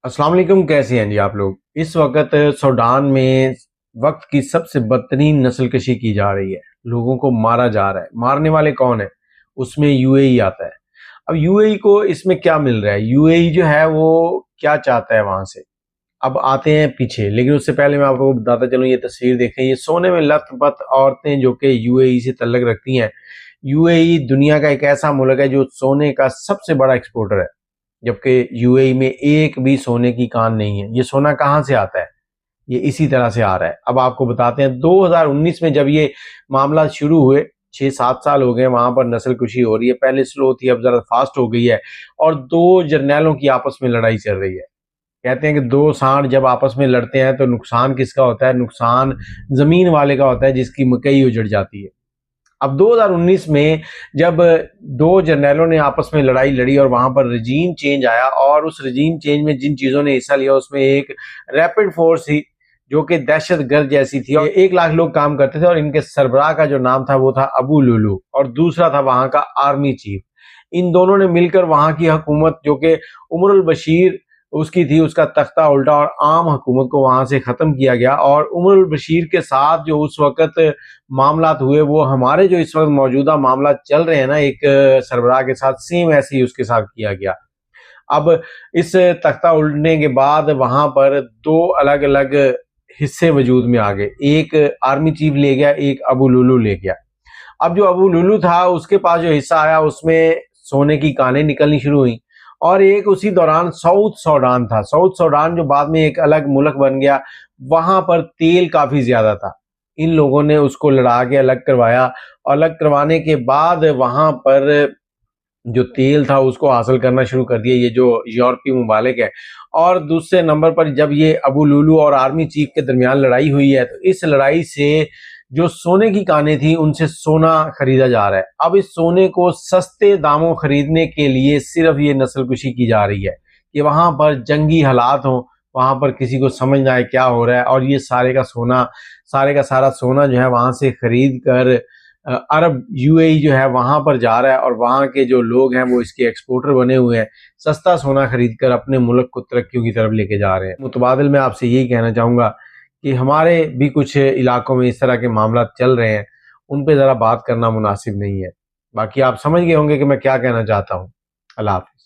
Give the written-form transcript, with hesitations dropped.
السلام علیکم، کیسے ہیں جی آپ لوگ؟ اس وقت سوڈان میں وقت کی سب سے بدترین نسل کشی کی جا رہی ہے، لوگوں کو مارا جا رہا ہے۔ مارنے والے کون ہیں؟ اس میں یو اے ای آتا ہے۔ اب یو اے ای کو اس میں کیا مل رہا ہے؟ یو اے ای جو ہے وہ کیا چاہتا ہے وہاں سے؟ اب آتے ہیں پیچھے، لیکن اس سے پہلے میں آپ کو بتاتا چلوں، یہ تصویر دیکھیں، یہ سونے میں لت پت عورتیں جو کہ یو اے ای سے تعلق رکھتی ہیں۔ یو اے ای دنیا کا ایک ایسا ملک ہے جو سونے کا سب سے بڑا ایکسپورٹر ہے، جبکہ یو اے ای میں ایک بھی سونے کی کان نہیں ہے۔ یہ سونا کہاں سے آتا ہے؟ یہ اسی طرح سے آ رہا ہے۔ اب آپ کو بتاتے ہیں 2019 میں جب یہ معاملات شروع ہوئے، 6-7 سال ہو گئے وہاں پر نسل کشی ہو رہی ہے، پہلے سلو تھی، اب ذرا فاسٹ ہو گئی ہے، اور دو جرنیلوں کی آپس میں لڑائی چل رہی ہے۔ کہتے ہیں کہ دو سانڈ جب آپس میں لڑتے ہیں تو نقصان کس کا ہوتا ہے؟ نقصان زمین والے کا ہوتا ہے جس کی مکئی اجڑ جاتی ہے۔ اب 2019 میں جب دو جرنیلوں نے آپس میں لڑائی لڑی اور وہاں پر رجیم چینج آیا، اور اس رجیم چینج میں جن چیزوں نے حصہ لیا اس میں ایک ریپڈ فورس تھی جو کہ دہشت گرد جیسی تھی، اور 1 لاکھ لوگ کام کرتے تھے، اور ان کے سربراہ کا جو نام تھا وہ تھا ابو لولو، اور دوسرا تھا وہاں کا آرمی چیف۔ ان دونوں نے مل کر وہاں کی حکومت جو کہ عمر البشیر اس کی تھی، اس کا تختہ الٹا اور عام حکومت کو وہاں سے ختم کیا گیا۔ اور عمر البشیر کے ساتھ جو اس وقت معاملات ہوئے، وہ ہمارے جو اس وقت موجودہ معاملات چل رہے ہیں نا ایک سربراہ کے ساتھ، سیم ایسے ہی اس کے ساتھ کیا گیا۔ اب اس تختہ الٹنے کے بعد وہاں پر دو الگ الگ حصے وجود میں آ گئے، ایک آرمی چیف لے گیا، ایک ابو لولو لے گیا۔ اب جو ابو لولو تھا اس کے پاس جو حصہ آیا اس میں سونے کی کانیں نکلنی شروع ہوئیں، اور ایک اسی دوران ساؤتھ سوڈان تھا۔ ساؤتھ سوڈان جو بعد میں ایک الگ ملک بن گیا، وہاں پر تیل کافی زیادہ تھا۔ ان لوگوں نے اس کو لڑا کے الگ کروایا، اور الگ کروانے کے بعد وہاں پر جو تیل تھا اس کو حاصل کرنا شروع کر دیا یہ جو یورپی ممالک ہے۔ اور دوسرے نمبر پر جب یہ ابو لولو اور آرمی چیف کے درمیان لڑائی ہوئی ہے، تو اس لڑائی سے جو سونے کی کانیں تھیں ان سے سونا خریدا جا رہا ہے۔ اب اس سونے کو سستے داموں خریدنے کے لیے صرف یہ نسل کشی کی جا رہی ہے کہ وہاں پر جنگی حالات ہوں، وہاں پر کسی کو سمجھ نہ آئے کیا ہو رہا ہے، اور یہ سارے کا سارا سونا جو ہے وہاں سے خرید کر عرب یو اے ای جو ہے وہاں پر جا رہا ہے، اور وہاں کے جو لوگ ہیں وہ اس کے ایکسپورٹر بنے ہوئے ہیں، سستا سونا خرید کر اپنے ملک کو ترقیوں کی طرف لے کے جا رہے ہیں۔ متبادل میں آپ سے یہی کہنا چاہوں گا کہ ہمارے بھی کچھ علاقوں میں اس طرح کے معاملات چل رہے ہیں، ان پہ ذرا بات کرنا مناسب نہیں ہے۔ باقی آپ سمجھ گئے ہوں گے کہ میں کیا کہنا چاہتا ہوں۔ اللہ حافظ۔